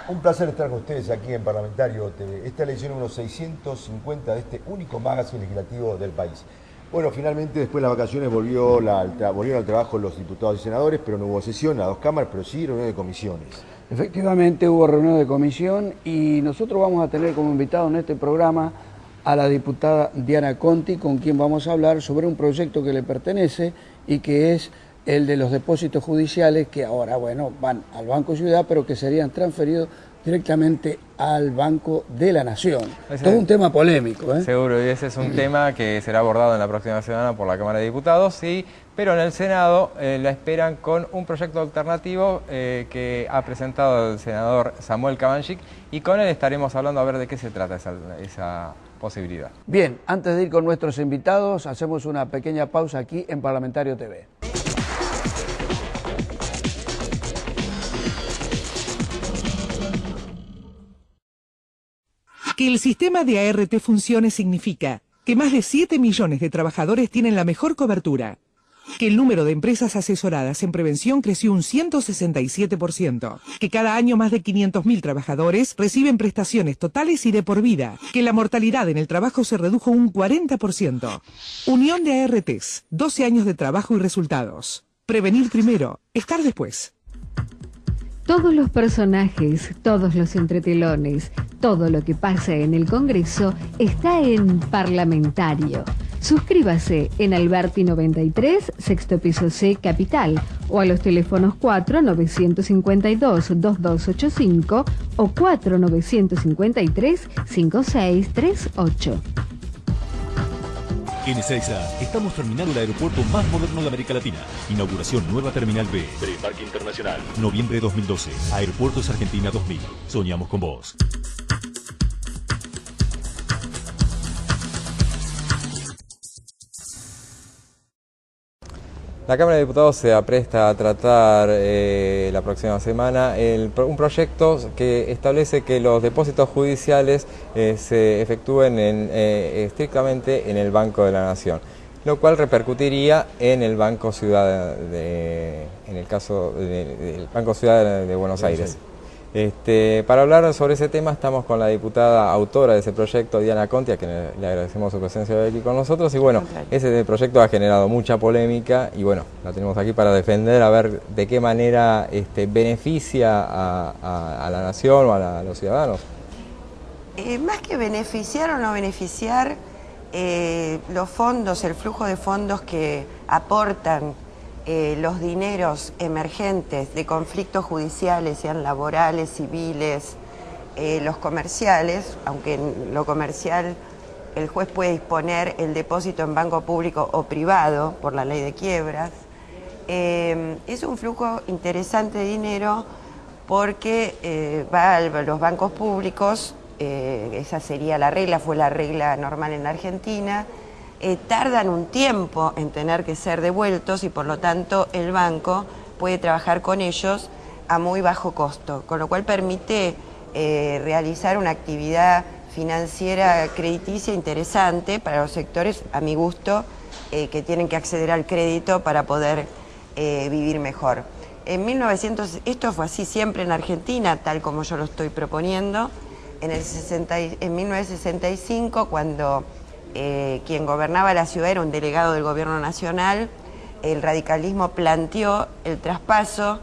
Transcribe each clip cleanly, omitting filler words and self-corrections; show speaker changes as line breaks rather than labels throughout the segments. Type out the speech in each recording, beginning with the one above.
Un placer estar con ustedes aquí en Parlamentario TV. Esta es la edición número 650 de este único magazine legislativo del país. Bueno, finalmente después de las vacaciones volvieron al trabajo los diputados y senadores, pero no hubo sesión en las dos cámaras, pero sí reunión de comisiones.
Efectivamente hubo reunión de comisión y nosotros vamos a tener como invitado en este programa a la diputada Diana Conti, con quien vamos a hablar sobre un proyecto que le pertenece y que es el de los depósitos judiciales que ahora, bueno, van al Banco Ciudad, pero que serían transferidos directamente al Banco de la Nación. Todo un tema polémico, ¿eh?
Seguro, y ese es un tema que será abordado en la próxima semana por la Cámara de Diputados, sí, pero en el Senado la esperan con un proyecto alternativo que ha presentado el senador Samuel Cabanchik, y con él estaremos hablando a ver de qué se trata esa posibilidad.
Bien, antes de ir con nuestros invitados, hacemos una pequeña pausa aquí en Parlamentario TV.
Que el sistema de ART funcione significa que más de 7 millones de trabajadores tienen la mejor cobertura, que el número de empresas asesoradas en prevención creció un 167%, que cada año más de 500.000 trabajadores reciben prestaciones totales y de por vida, que la mortalidad en el trabajo se redujo un 40%. Unión de ARTs, 12 años de trabajo y resultados. Prevenir primero, estar después.
Todos los personajes, todos los entretelones, todo lo que pasa en el Congreso está en Parlamentario. Suscríbase en Alberti 93, sexto piso C, Capital, o a los teléfonos 4952-2285 o 4953-5638.
En Ezeiza estamos terminando el aeropuerto más moderno de América Latina. Inauguración nueva Terminal B. Preembarque Internacional. Noviembre 2012. Aeropuertos Argentina 2000. Soñamos con vos.
La Cámara de Diputados se apresta a tratar la próxima semana un proyecto que establece que los depósitos judiciales se efectúen estrictamente en el Banco de la Nación, lo cual repercutiría en el Banco Ciudad, en el caso del Banco Ciudad de Buenos Aires. Para hablar sobre ese tema estamos con la diputada autora de ese proyecto, Diana Conti, a quien le agradecemos su presencia hoy aquí con nosotros. Y bueno, ese proyecto ha generado mucha polémica y bueno, la tenemos aquí para defender, a ver de qué manera beneficia a la nación o a los ciudadanos.
Más que beneficiar o no beneficiar, los fondos, el flujo de fondos que aportan los dineros emergentes de conflictos judiciales, sean laborales, civiles, los comerciales, aunque en lo comercial el juez puede disponer el depósito en banco público o privado por la ley de quiebras, es un flujo interesante de dinero porque va a los bancos públicos, esa sería la regla, fue la regla normal en la Argentina. Tardan un tiempo en tener que ser devueltos y por lo tanto el banco puede trabajar con ellos a muy bajo costo, con lo cual permite realizar una actividad financiera crediticia interesante para los sectores, a mi gusto, que tienen que acceder al crédito para poder vivir mejor. En 1900, esto fue así siempre en Argentina, tal como yo lo estoy proponiendo, en 1965, cuando quien gobernaba la ciudad era un delegado del gobierno nacional, el radicalismo planteó el traspaso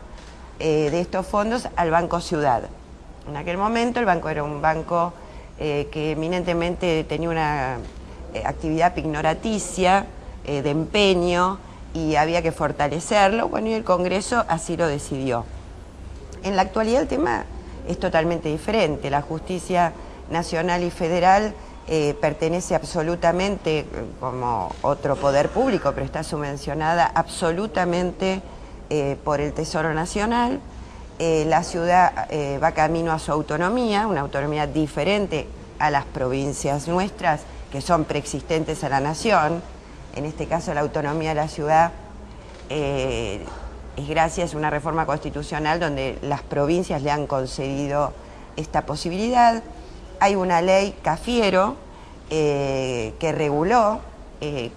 de estos fondos al Banco Ciudad. En aquel momento el banco era un banco que eminentemente tenía una actividad pignoraticia, de empeño, y había que fortalecerlo, bueno, y el Congreso así lo decidió. En la actualidad el tema es totalmente diferente. La justicia nacional y federal pertenece absolutamente, como otro poder público, pero está subvencionada absolutamente por el Tesoro Nacional. La ciudad va camino a su autonomía, una autonomía diferente a las provincias nuestras, que son preexistentes a la nación. En este caso la autonomía de la ciudad es gracias a una reforma constitucional donde las provincias le han concedido esta posibilidad. Hay una ley Cafiero que reguló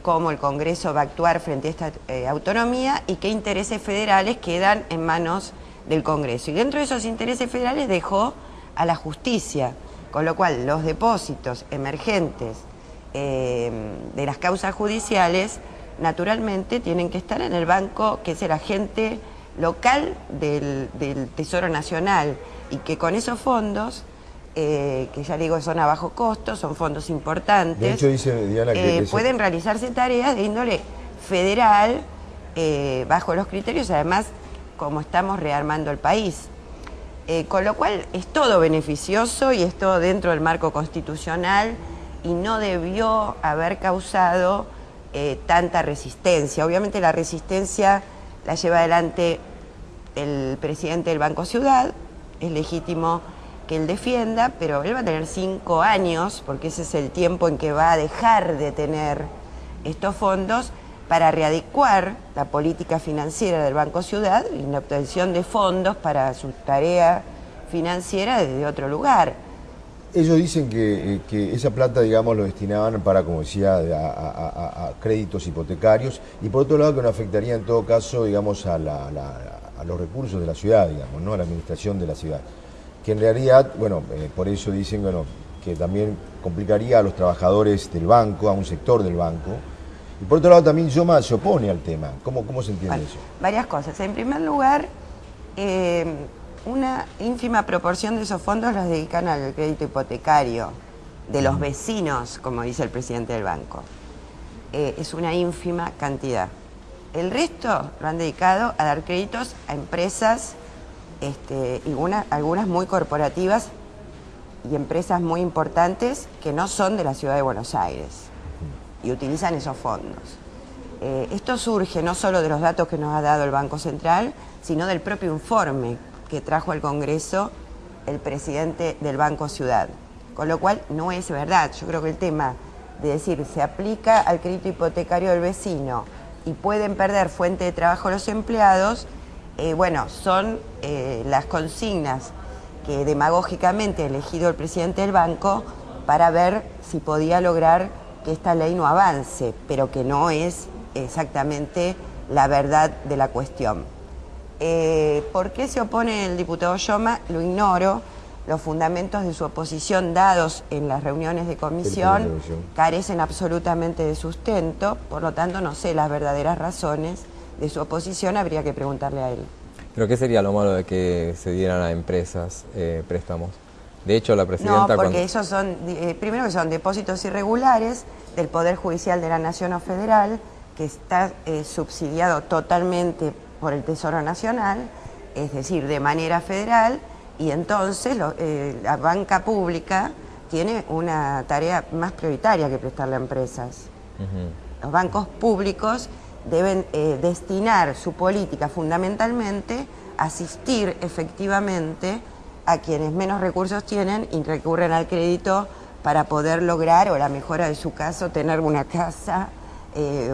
cómo el Congreso va a actuar frente a esta autonomía y qué intereses federales quedan en manos del Congreso. Y dentro de esos intereses federales dejó a la justicia, con lo cual los depósitos emergentes de las causas judiciales naturalmente tienen que estar en el banco, que es el agente local del Tesoro Nacional, y que con esos fondos, que ya digo son a bajo costo, son fondos importantes,
de hecho dice Diana que
pueden realizarse tareas de índole federal, bajo los criterios, además, como estamos rearmando el país. Con lo cual es todo beneficioso y es todo dentro del marco constitucional y no debió haber causado tanta resistencia. Obviamente la resistencia la lleva adelante el presidente del Banco Ciudad, es legítimo que él defienda, pero él va a tener 5 años, porque ese es el tiempo en que va a dejar de tener estos fondos, para readecuar la política financiera del Banco Ciudad y la obtención de fondos para su tarea financiera desde otro lugar.
Ellos dicen que esa plata, digamos, lo destinaban para, como decía, a créditos hipotecarios, y por otro lado que no afectaría en todo caso, digamos, a los recursos de la ciudad, digamos, ¿no? A la administración de la ciudad. Que en realidad, bueno, por eso dicen, bueno, que también complicaría a los trabajadores del banco, a un sector del banco. Y por otro lado también Yoma se opone al tema. ¿Cómo se entiende eso?
Varias cosas. En primer lugar, una ínfima proporción de esos fondos los dedican al crédito hipotecario de los vecinos, como dice el presidente del banco. Es una ínfima cantidad. El resto lo han dedicado a dar créditos a empresas, y algunas muy corporativas y empresas muy importantes que no son de la ciudad de Buenos Aires y utilizan esos fondos. Esto surge no solo de los datos que nos ha dado el Banco Central, sino del propio informe que trajo al Congreso el presidente del Banco Ciudad. Con lo cual no es verdad. Yo creo que el tema de decir se aplica al crédito hipotecario del vecino y pueden perder fuente de trabajo los empleados, bueno, son las consignas que demagógicamente ha elegido el presidente del banco para ver si podía lograr que esta ley no avance, pero que no es exactamente la verdad de la cuestión. ¿Por qué se opone el diputado Yoma? Lo ignoro. Los fundamentos de su oposición dados en las reuniones de comisión carecen absolutamente de sustento, por lo tanto no sé las verdaderas razones de su oposición, habría que preguntarle a él.
¿Pero qué sería lo malo de que se dieran a empresas préstamos? De hecho, la presidenta...
No, porque esos son, primero que son depósitos irregulares del Poder Judicial de la Nación o Federal, que está subsidiado totalmente por el Tesoro Nacional, es decir, de manera federal, y entonces la banca pública tiene una tarea más prioritaria que prestarle a empresas. Los bancos públicos deben destinar su política fundamentalmente a asistir efectivamente a quienes menos recursos tienen y recurren al crédito para poder lograr, o la mejora de su caso, tener una casa,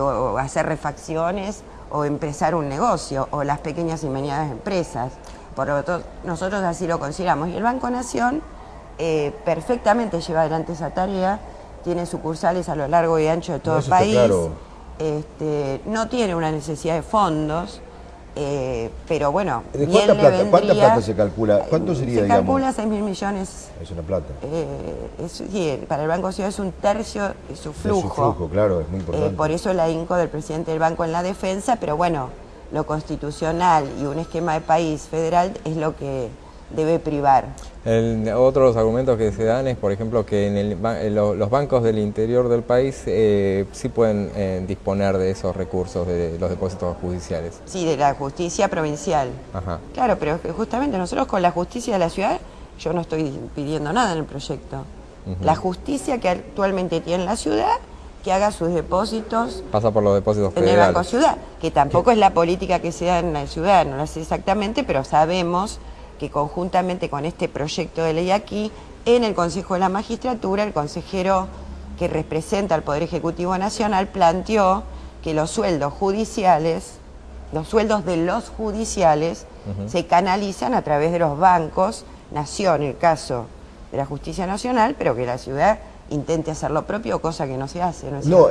o hacer refacciones, o empezar un negocio, o las pequeñas y medianas empresas. Por lo tanto, nosotros así lo consideramos. Y el Banco Nación perfectamente lleva adelante esa tarea, tiene sucursales a lo largo y ancho de todo el país. Claro. No tiene una necesidad de fondos, pero bueno,
¿cuánta plata se calcula? ¿Cuánto sería,
se calcula 6.000 millones.
Es una plata.
Sí, para el Banco Ciudad es un tercio de su flujo.
De su flujo, claro, es muy importante.
Por eso el ahínco del presidente del banco en la defensa, pero bueno, lo constitucional y un esquema de país federal es lo que debe privar.
Otros argumentos que se dan es, por ejemplo, que los bancos del interior del país sí pueden disponer de esos recursos, de los depósitos judiciales.
Sí, de la justicia provincial.
Ajá.
Claro, pero justamente nosotros con la justicia de la ciudad, yo no estoy pidiendo nada en el proyecto. La justicia que actualmente tiene la ciudad, que haga sus depósitos...
Pasa por los depósitos federales.
En el Banco Ciudad, que tampoco es la política que se da en la ciudad, no la sé exactamente, pero sabemos que conjuntamente con este proyecto de ley aquí, en el Consejo de la Magistratura, el consejero que representa al Poder Ejecutivo Nacional planteó que los sueldos judiciales, los sueldos de los judiciales, se canalizan a través de los bancos, Nación, en el caso de la Justicia Nacional, pero que la ciudad intente hacer lo propio, cosa que no se hace.
No,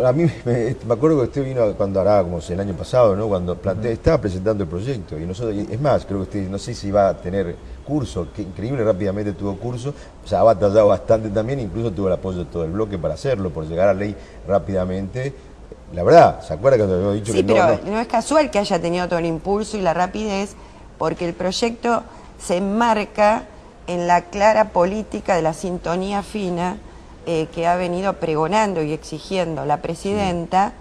a mí me acuerdo que usted vino cuando hará como el año pasado, ¿no? Cuando estaba presentando el proyecto, y nosotros, es más, creo que usted, no sé si va a tener curso, que increíble, rápidamente tuvo curso, o sea, ha batallado bastante también, incluso tuvo el apoyo de todo el bloque para hacerlo, por llegar a ley rápidamente. La verdad, ¿se acuerda que te había dicho
sí,
que
pero no es casual que haya tenido todo el impulso y la rapidez, porque el proyecto se enmarca en la clara política de la sintonía fina que ha venido pregonando y exigiendo la presidenta,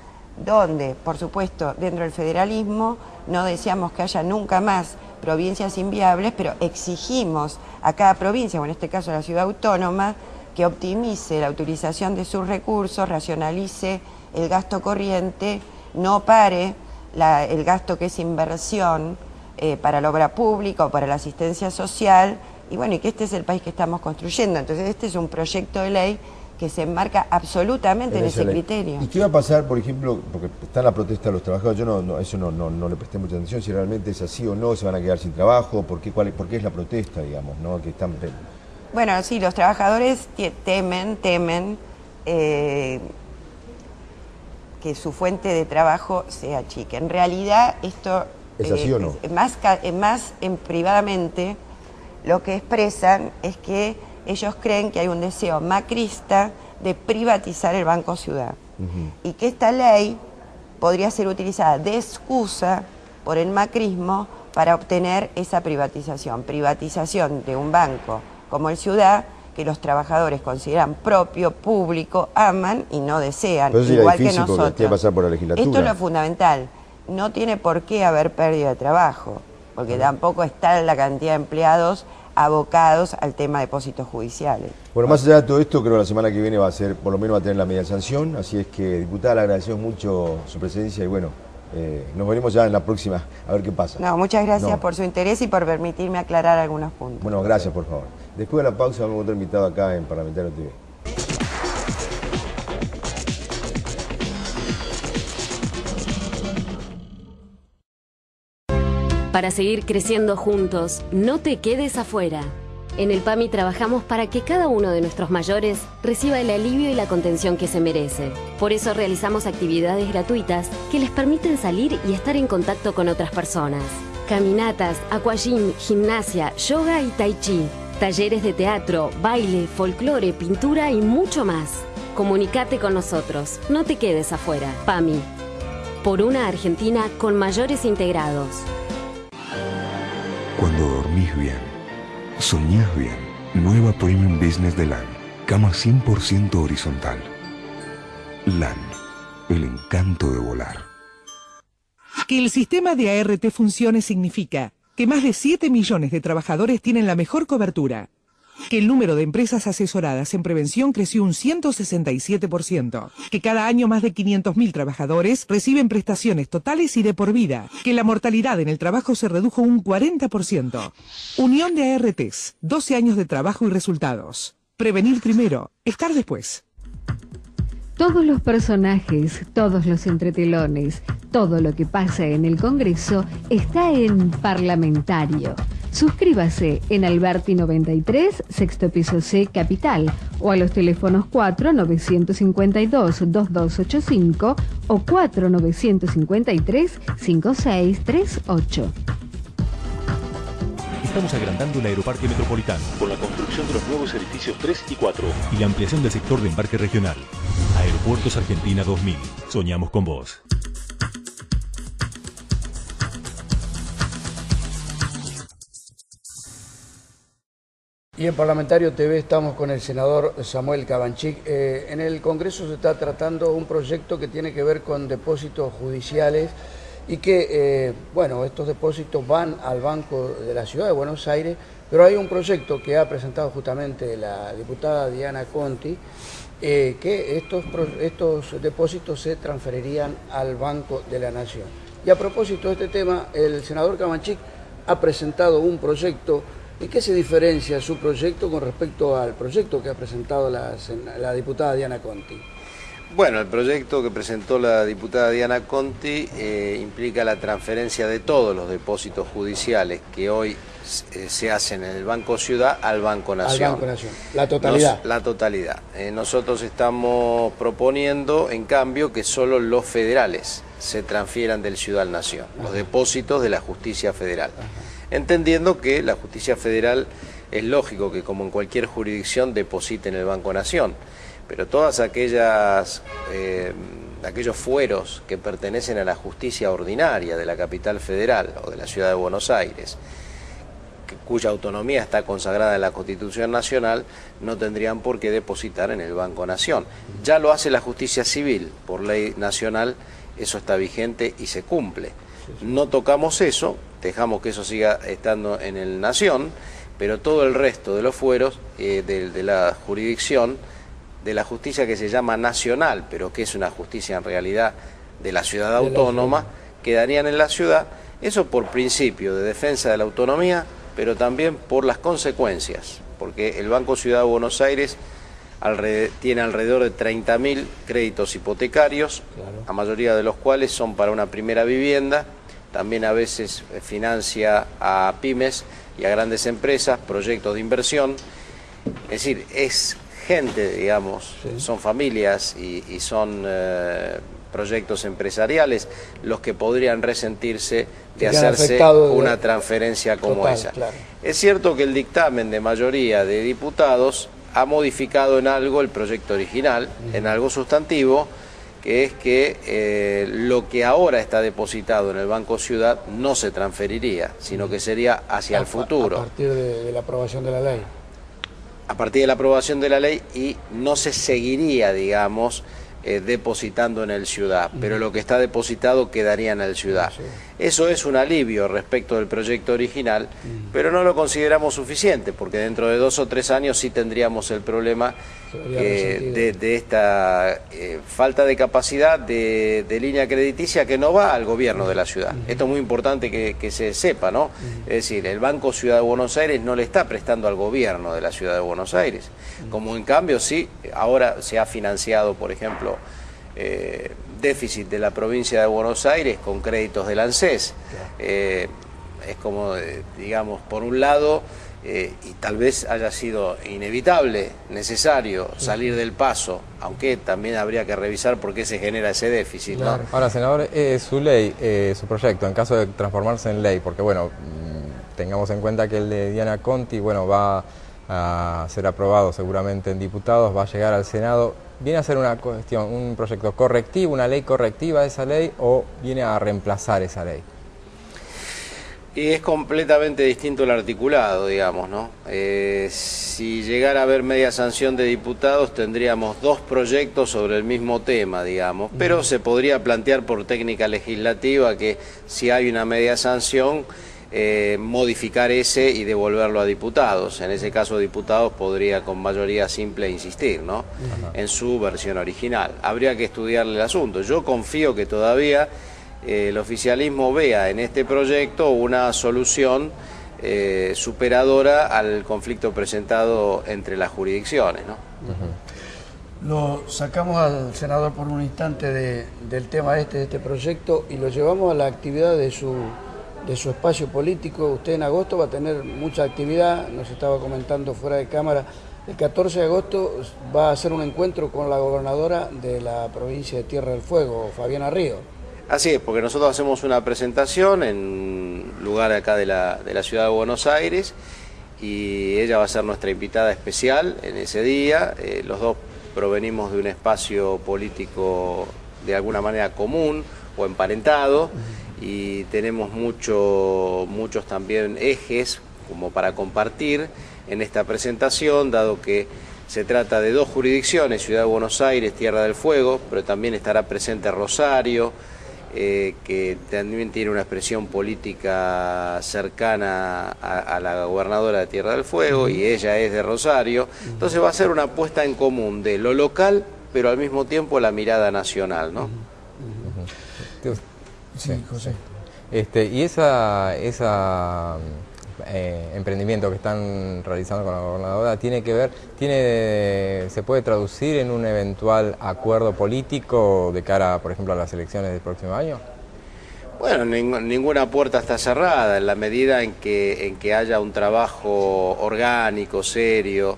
donde, por supuesto, dentro del federalismo no deseamos que haya nunca más provincias inviables, pero exigimos a cada provincia, o en este caso a la ciudad autónoma, que optimice la utilización de sus recursos, racionalice el gasto corriente, no pare el gasto que es inversión para la obra pública o para la asistencia social, y bueno, y que este es el país que estamos construyendo. Entonces este es un proyecto de ley que se enmarca absolutamente en ese criterio.
¿Y qué va a pasar, por ejemplo, porque está en la protesta de los trabajadores, yo eso no le presté mucha atención, si realmente es así o no, se van a quedar sin trabajo, por qué es la protesta, digamos, ¿no? Que están...
Bueno, sí, los trabajadores temen que su fuente de trabajo sea chica. En realidad esto
¿es así o no?
Más privadamente lo que expresan es que ellos creen que hay un deseo macrista de privatizar el Banco Ciudad y que esta ley podría ser utilizada de excusa por el macrismo para obtener esa privatización de un banco como el Ciudad, que los trabajadores consideran propio, público, aman y no desean, igual que nosotros.
Tiene que pasar por la legislatura.
Esto es lo fundamental, no tiene por qué haber pérdida de trabajo, porque tampoco está la cantidad de empleados abocados al tema de depósitos judiciales.
Bueno, más allá de todo esto, creo que la semana que viene va a ser, por lo menos va a tener la media sanción, así es que, diputada, le agradecemos mucho su presencia y bueno, nos veremos ya en la próxima, a ver qué pasa.
No, muchas gracias por su interés y por permitirme aclarar algunos puntos.
Bueno, gracias, por favor. Después de la pausa vamos a otro invitado acá en Parlamentario TV.
Para seguir creciendo juntos, no te quedes afuera. En el PAMI trabajamos para que cada uno de nuestros mayores reciba el alivio y la contención que se merece. Por eso realizamos actividades gratuitas que les permiten salir y estar en contacto con otras personas. Caminatas, aquagym, gimnasia, yoga y tai chi. Talleres de teatro, baile, folclore, pintura y mucho más. Comunicate con nosotros, no te quedes afuera. PAMI. Por una Argentina con mayores integrados.
Cuando dormís bien, soñás bien. Nueva Premium Business de LAN. Cama 100% horizontal. LAN. El encanto de volar.
Que el sistema de ART funcione significa que más de 7 millones de trabajadores tienen la mejor cobertura. Que el número de empresas asesoradas en prevención creció un 167%. Que cada año más de 500.000 trabajadores reciben prestaciones totales y de por vida. Que la mortalidad en el trabajo se redujo un 40%. Unión de ARTs, 12 años de trabajo y resultados. Prevenir primero, estar después.
Todos los personajes, todos los entretelones, todo lo que pasa en el Congreso está en Parlamentario. Suscríbase en Alberti 93, sexto piso C, Capital, o a los teléfonos 4952-2285 o 4953-5638.
Estamos agrandando el Aeroparque Metropolitano con la construcción de los nuevos edificios 3 y 4 y la ampliación del sector de embarque regional. Aeropuertos Argentina 2000. Soñamos con vos.
Y en Parlamentario TV estamos con el senador Samuel Cabanchik. En el Congreso se está tratando un proyecto que tiene que ver con depósitos judiciales y que, bueno, estos depósitos van al Banco de la Ciudad de Buenos Aires, pero hay un proyecto que ha presentado justamente la diputada Diana Conti, que estos depósitos se transferirían al Banco de la Nación. Y a propósito de este tema, el senador Cabanchik ha presentado un proyecto. ¿En qué se diferencia su proyecto con respecto al proyecto que ha presentado la diputada Diana Conti?
Bueno, el proyecto que presentó la diputada Diana Conti implica la transferencia de todos los depósitos judiciales que hoy se hacen en el Banco Ciudad al Banco Nación.
Al Banco Nación, la totalidad.
La totalidad. Nosotros estamos proponiendo, en cambio, que solo los federales se transfieran del Ciudad al Nación, los depósitos de la justicia federal. entendiendo que la justicia federal es lógico que, como en cualquier jurisdicción, deposite en el Banco Nación, pero todas aquellos fueros que pertenecen a la justicia ordinaria de la capital federal o de la ciudad de Buenos Aires, cuya autonomía está consagrada en la Constitución Nacional, no tendrían por qué depositar en el Banco Nación. Ya lo hace la justicia civil, por ley nacional, eso está vigente y se cumple. No tocamos eso, dejamos que eso siga estando en el Nación, pero todo el resto de los fueros de la jurisdicción, de la justicia que se llama nacional, pero que es una justicia en realidad de la ciudad autónoma, quedarían en la ciudad, eso por principio de defensa de la autonomía, pero también por las consecuencias, porque el Banco Ciudad de Buenos Aires tiene alrededor de 30.000 créditos hipotecarios, la mayoría de los cuales son para una primera vivienda, también a veces financia a pymes y a grandes empresas, proyectos de inversión, es decir, es gente, digamos, son familias y son proyectos empresariales los que podrían resentirse de hacerse una transferencia como esa. Claro. Es cierto que el dictamen de mayoría de diputados ha modificado en algo el proyecto original, en algo sustantivo, que es que lo que ahora está depositado en el Banco Ciudad no se transferiría, sino que sería hacia el futuro.
A partir de la aprobación de la ley.
A partir de la aprobación de la ley, y no se seguiría, digamos, depositando en el Ciudad, pero lo que está depositado quedaría en el Ciudad. Eso es un alivio respecto del proyecto original, pero no lo consideramos suficiente, porque dentro de 2 o 3 años sí tendríamos el problema de esta falta de capacidad de línea crediticia que no va al gobierno de la ciudad. Esto es muy importante que se sepa, ¿no? Es decir, el Banco Ciudad de Buenos Aires no le está prestando al gobierno de la ciudad de Buenos Aires, como en cambio sí, ahora se ha financiado, por ejemplo, déficit de la provincia de Buenos Aires con créditos del ANSES. Es como, digamos, por un lado, y tal vez haya sido inevitable, necesario salir del paso, aunque también habría que revisar por qué se genera ese déficit, ¿no?
Ahora, senador, su ley, su proyecto, en caso de transformarse en ley, porque bueno, tengamos en cuenta que el de Diana Conti, bueno, va a ser aprobado seguramente en diputados, va a llegar al Senado. ¿Viene a ser una cuestión, un proyecto correctivo, una ley correctiva de esa ley, o viene a reemplazar esa ley?
Y es completamente distinto el articulado, digamos, ¿no? Si llegara a haber media sanción de diputados, tendríamos 2 proyectos sobre el mismo tema, digamos, pero se podría plantear por técnica legislativa que si hay una media sanción, modificar ese y devolverlo a diputados. En ese caso, diputados podría con mayoría simple insistir, ¿no? En su versión original. Habría que estudiarle el asunto. Yo confío que todavía el oficialismo vea en este proyecto una solución superadora al conflicto presentado entre las jurisdicciones, ¿no?
Lo sacamos al senador por un instante del tema de este proyecto y lo llevamos a la actividad de su espacio político. Usted en agosto va a tener mucha actividad, nos estaba comentando fuera de cámara. El 14 de agosto va a hacer un encuentro con la gobernadora de la provincia de Tierra del Fuego, Fabiana Ríos.
Así es, porque nosotros hacemos una presentación en un lugar acá de la ciudad de Buenos Aires y ella va a ser nuestra invitada especial en ese día. Los dos provenimos de un espacio político de alguna manera común o emparentado y tenemos muchos también ejes como para compartir en esta presentación, dado que se trata de 2 jurisdicciones, Ciudad de Buenos Aires, Tierra del Fuego, pero también estará presente Rosario, que también tiene una expresión política cercana a la gobernadora de Tierra del Fuego y ella es de Rosario. Entonces va a ser una puesta en común de lo local, pero al mismo tiempo la mirada nacional, ¿no?
Sí, José.
Y esa emprendimiento que están realizando con la gobernadora se puede traducir en un eventual acuerdo político de cara, por ejemplo, a las elecciones del próximo año?
Bueno, ninguna puerta está cerrada en la medida en que haya un trabajo orgánico, serio,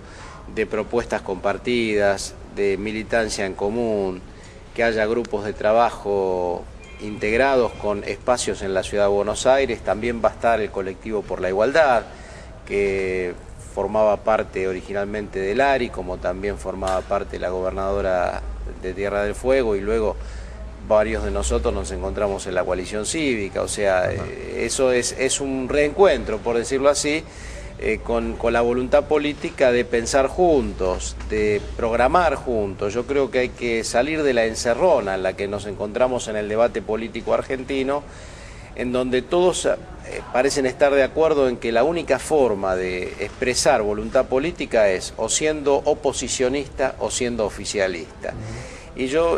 de propuestas compartidas, de militancia en común, que haya grupos de trabajo integrados con espacios en la Ciudad de Buenos Aires. También va a estar el colectivo por la igualdad, que formaba parte originalmente del ARI, como también formaba parte la gobernadora de Tierra del Fuego, y luego varios de nosotros nos encontramos en la coalición cívica. O sea, eso es un reencuentro, por decirlo así, con la voluntad política de pensar juntos, de programar juntos. Yo creo que hay que salir de la encerrona en la que nos encontramos en el debate político argentino, en donde todos parecen estar de acuerdo en que la única forma de expresar voluntad política es o siendo oposicionista o siendo oficialista. Y yo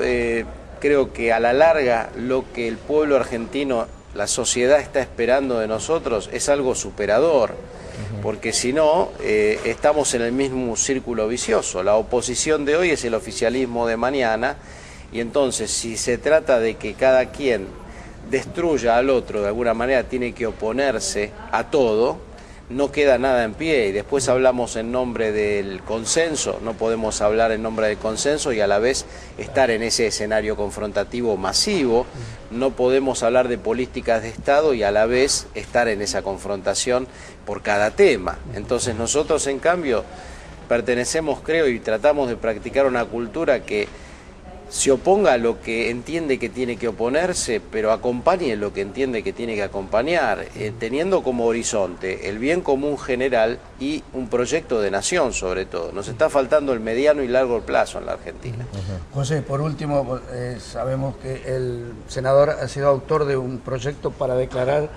creo que a la larga lo que el pueblo argentino, la sociedad está esperando de nosotros es algo superador, porque si no, estamos en el mismo círculo vicioso. La oposición de hoy es el oficialismo de mañana, y entonces si se trata de que cada quien destruya al otro, de alguna manera tiene que oponerse a todo, no queda nada en pie. Y después hablamos en nombre del consenso, no podemos hablar en nombre del consenso y a la vez estar en ese escenario confrontativo masivo. No podemos hablar de políticas de Estado y a la vez estar en esa confrontación por cada tema. Entonces nosotros, en cambio, pertenecemos, creo, y tratamos de practicar una cultura que se oponga a lo que entiende que tiene que oponerse, pero acompañe lo que entiende que tiene que acompañar, teniendo como horizonte el bien común general y un proyecto de nación, sobre todo. Nos está faltando el mediano y largo plazo en la Argentina.
José, por último, sabemos que el senador ha sido autor de un proyecto para declarar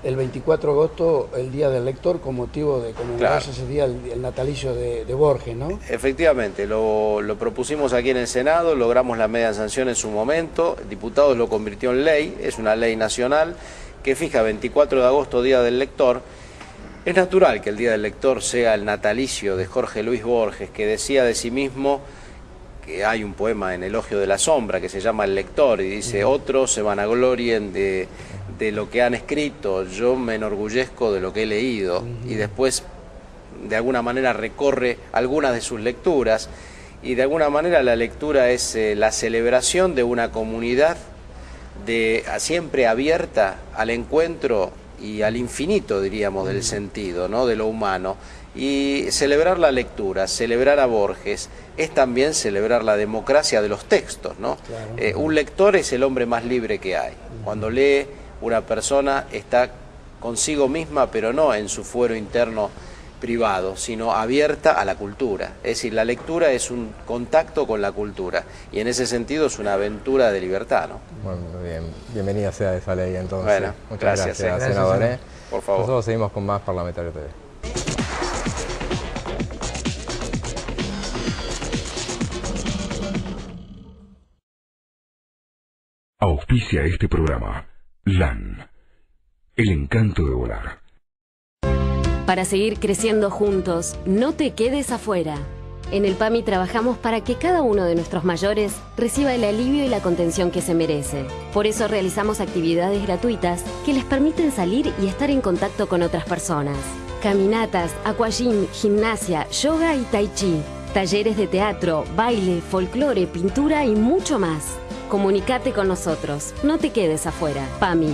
el 24 de agosto el Día del Lector con motivo de conmemorarse ese día el natalicio de Borges, ¿no?
Efectivamente, lo propusimos aquí en el Senado, logramos la media sanción en su momento, diputados lo convirtió en ley, es una ley nacional que fija 24 de agosto, Día del Lector. Es natural que el Día del Lector sea el natalicio de Jorge Luis Borges, que decía de sí mismo, que hay un poema en Elogio de la Sombra que se llama El Lector, y dice: otros se vanaglorien de lo que han escrito, yo me enorgullezco de lo que he leído. Y después de alguna manera recorre algunas de sus lecturas, y de alguna manera la lectura es la celebración de una comunidad siempre abierta al encuentro y al infinito, diríamos, del sentido, ¿no?, de lo humano. Y celebrar la lectura, celebrar a Borges, es también celebrar la democracia de los textos, ¿no? Claro. Un lector es el hombre más libre que hay. Cuando lee, una persona está consigo misma, pero no en su fuero interno privado, sino abierta a la cultura. Es decir, la lectura es un contacto con la cultura, y en ese sentido es una aventura de libertad, ¿no?
Bueno, bien, bienvenida sea esa ley entonces.
Bueno,
muchas gracias, senador.
Por favor.
Nosotros seguimos con más Parlamentario TV.
Auspicia este programa LAN, el encanto de volar.
Para seguir creciendo juntos, no te quedes afuera. En el PAMI trabajamos para que cada uno de nuestros mayores reciba el alivio y la contención que se merece. Por eso realizamos actividades gratuitas que les permiten salir y estar en contacto con otras personas. Caminatas, aquagym, gimnasia, yoga y tai chi. Talleres de teatro, baile, folclore, pintura y mucho más. Comunicate con nosotros, no te quedes afuera. PAMI,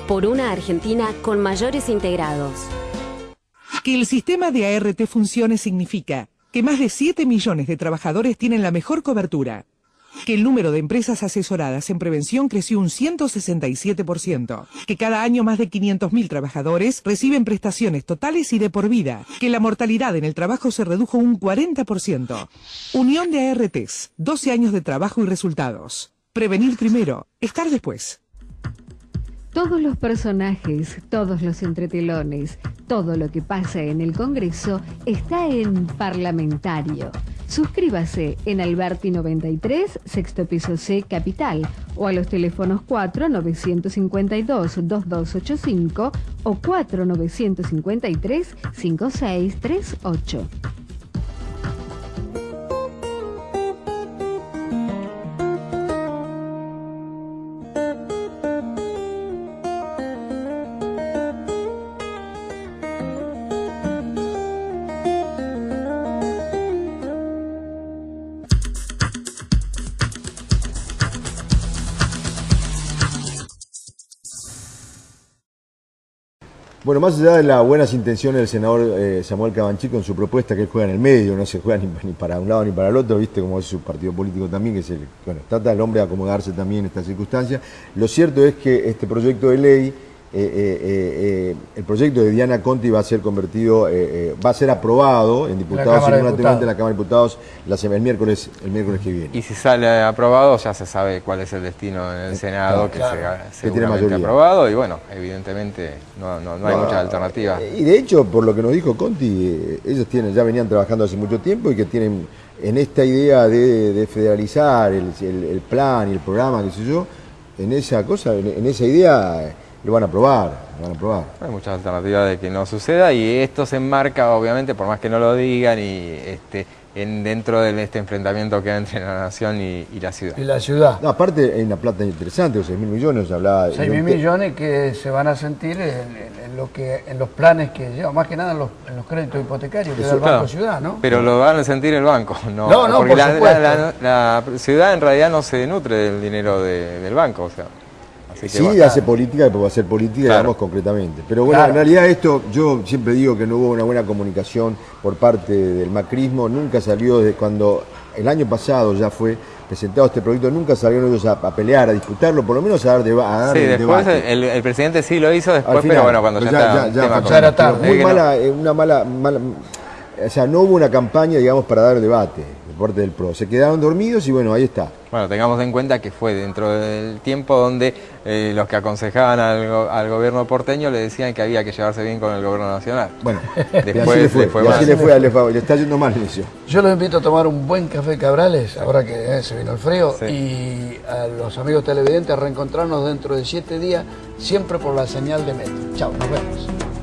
por una Argentina con mayores integrados.
Que el sistema de ART funcione significa que más de 7 millones de trabajadores tienen la mejor cobertura, que el número de empresas asesoradas en prevención creció un 167%, que cada año más de 500.000 trabajadores reciben prestaciones totales y de por vida, que la mortalidad en el trabajo se redujo un 40%. Unión de ARTs, 12 años de trabajo y resultados. Prevenir primero, estar después.
Todos los personajes, todos los entretelones, todo lo que pasa en el Congreso está en Parlamentario. Suscríbase en Alberti 93, sexto piso C, Capital, o a los teléfonos 4952-2285 o 4953-5638.
Bueno, más allá de las buenas intenciones del senador Samuel Cabanchí con su propuesta, que él juega en el medio, no se juega ni para un lado ni para el otro, viste como es su partido político también, que trata el hombre de acomodarse también en estas circunstancias. Lo cierto es que este proyecto de ley, el proyecto de Diana Conti va a ser convertido, va a ser aprobado en diputados y en la Cámara de Diputados el miércoles que viene.
Y si sale aprobado ya se sabe cuál es el destino en el Senado, que seguramente aprobado, y bueno, evidentemente no hay mucha alternativa.
Y de hecho, por lo que nos dijo Conti, ellos ya venían trabajando hace mucho tiempo y que tienen en esta idea de federalizar el plan y el programa, qué sé yo, en esa cosa, en esa idea lo van a aprobar.
Hay muchas alternativas de que no suceda, y esto se enmarca, obviamente, por más que no lo digan, y dentro de este enfrentamiento que hay entre la nación y la ciudad.
Y la ciudad.
No, aparte hay una plata interesante, 6.000 millones, se hablaba.
6.000 millones que se van a sentir en los planes que lleva, más que nada en los créditos hipotecarios que da el Banco Ciudad, ¿no?
Pero lo van a sentir el banco, no, porque
por supuesto.
la ciudad en realidad no se nutre del dinero del banco, o sea.
Sí, hace política, porque va a hacer política, digamos, concretamente. Pero bueno, en realidad esto, yo siempre digo que no hubo una buena comunicación por parte del macrismo, nunca salió desde cuando el año pasado ya fue presentado este proyecto, nunca salieron ellos a pelear, a disputarlo, por lo menos a dar debate.
Después el presidente sí lo hizo después, pero bueno, cuando
ya era tarde. Muy mala, o sea, no hubo una campaña, digamos, para dar debate por parte del PRO. Se quedaron dormidos y bueno, ahí está.
Bueno, tengamos en cuenta que fue dentro del tiempo donde los que aconsejaban al gobierno porteño le decían que había que llevarse bien con el gobierno nacional.
Bueno,
después
le está yendo mal inicio.
Yo los invito a tomar un buen café Cabrales, ahora que se vino el frío, y a los amigos televidentes a reencontrarnos dentro de 7 días, siempre por la señal de Metro. Chao, nos vemos.